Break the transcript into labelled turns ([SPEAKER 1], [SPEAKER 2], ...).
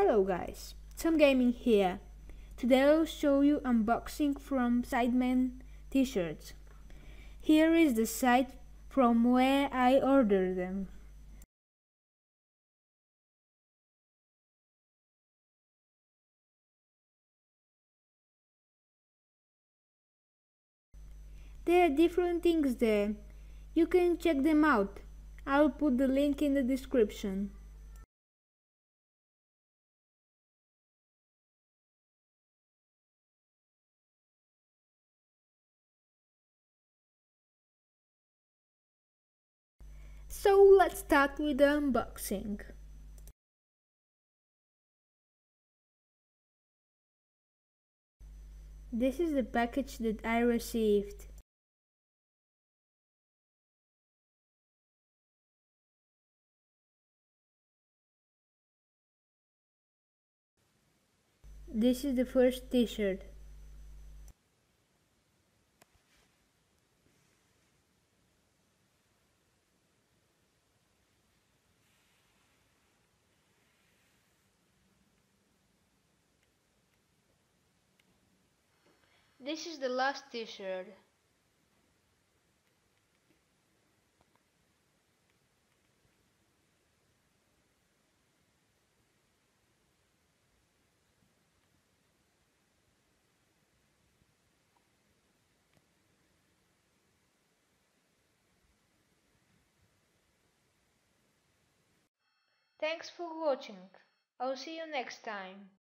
[SPEAKER 1] Hello guys, Some Gaming here. Today I'll show you unboxing from Sidemen T-shirts. Here is the site from where I ordered them. There are different things there. You can check them out. I'll put the link in the description. So let's start with the unboxing. This is the package that I received. This is the first t-shirt. This is the last t-shirt. Thanks for watching. I'll see you next time.